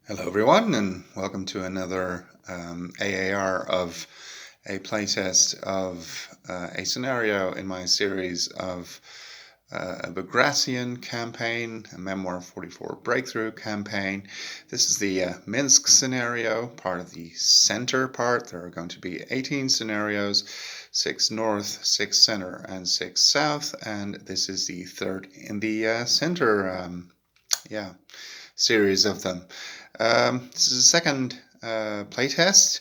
Hello everyone, and welcome to another AAR of a playtest of a scenario in my series of a Bagration campaign, a Memoir 44 Breakthrough campaign. This is the Minsk scenario, part of the center part. There are going to be 18 scenarios, 6 north, 6 center, and 6 south, and this is the third in the center series of them. This is the second playtest.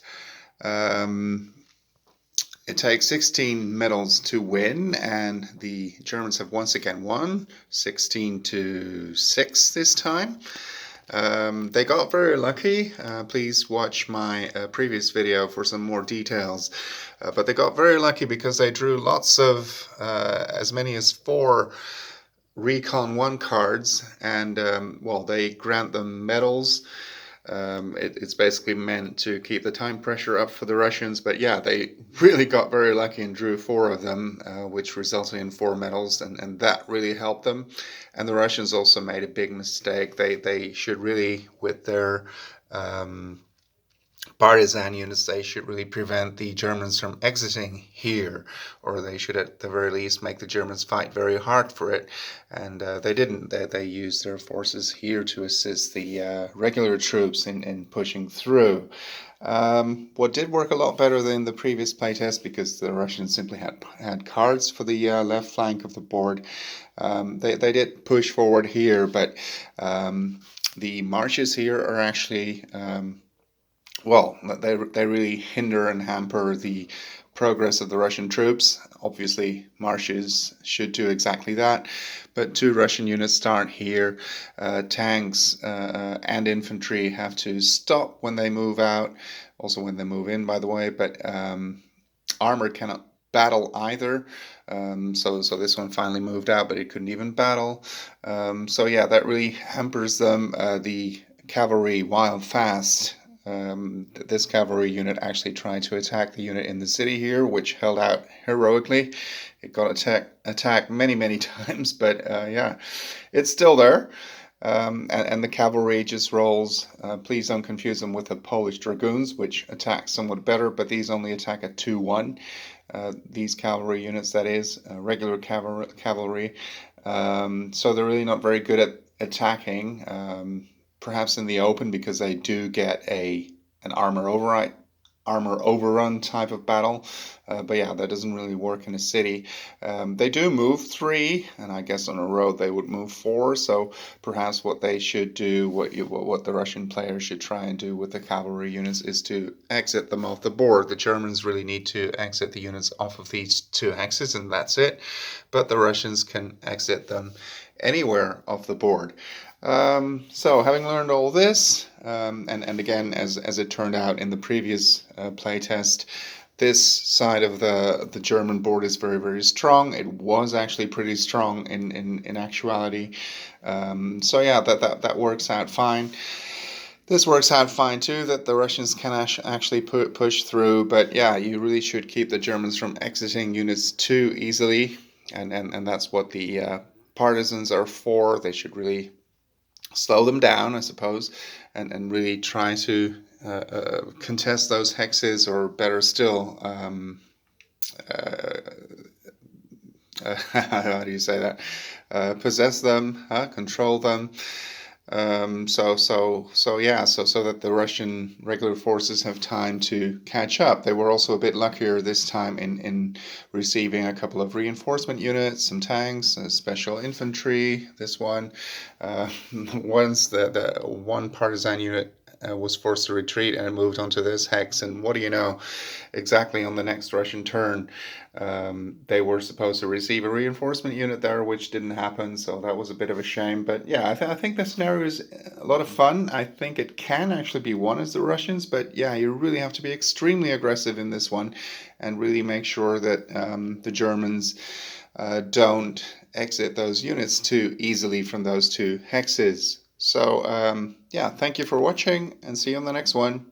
It takes 16 medals to win, and the Germans have once again won, 16-6 this time. They got very lucky. Please watch my previous video for some more details. But they got very lucky because they drew lots of, as many as 4 Recon 1 cards, and they grant them medals. It's basically meant to keep the time pressure up for the Russians, but yeah, they really got very lucky and drew 4 of them, which resulted in 4 medals, and that really helped them. And the Russians also made a big mistake. They should really, with their partisan units, they should really prevent the Germans from exiting here, or they should at the very least make the Germans fight very hard for it, and they didn't. They used their forces here to assist the regular troops in pushing through. What did work a lot better than the previous playtest, because the Russians simply had cards for the left flank of the board. They did push forward here, but the marches here are actually they really hinder and hamper the progress of the Russian troops. Obviously, marches should do exactly that, but 2 Russian units start here. Tanks and infantry have to stop when they move out, also when they move in, by the way, but armor cannot battle either. So this one finally moved out, but it couldn't even battle. So yeah, that really hampers them. The cavalry, while fast, this cavalry unit actually tried to attack the unit in the city here, which held out heroically. It got attacked many times, but yeah, it's still there. And the cavalry just rolls. Please don't confuse them with the Polish dragoons, which attack somewhat better, but these only attack at 2-1. These cavalry units, that is, regular cavalry. So they're really not very good at attacking. Perhaps in the open, because they do get an armor overrun type of battle, but yeah, that doesn't really work in a city. They do move 3, and I guess on a road they would move 4. So perhaps what they should do, what the Russian players should try and do with the cavalry units, is to exit them off the board. The Germans really need to exit the units off of these 2 axes, and that's it. But the Russians can exit them anywhere off the board. So having learned all this, and again, as it turned out in the previous playtest, this side of the German board is very strong. It was actually pretty strong in actuality. So yeah, that works out fine. This works out fine too, that the Russians can actually push through, but yeah, you really should keep the Germans from exiting units too easily, and that's what the partisans are for. They should really slow them down, I suppose, and really try to contest those hexes, or better still, how do you say that? Possess them, control them. So that the Russian regular forces have time to catch up. They were also a bit luckier this time in receiving a couple of reinforcement units, some tanks, special infantry. This one, once the one partisan unit was forced to retreat, and it moved onto this hex, and what do you know, exactly on the next Russian turn, they were supposed to receive a reinforcement unit there, which didn't happen, so that was a bit of a shame. But yeah, I think the scenario is a lot of fun. I think it can actually be won as the Russians, but yeah, you really have to be extremely aggressive in this one, and really make sure that the Germans don't exit those units too easily from those 2 hexes. So yeah, thank you for watching, and see you on the next one.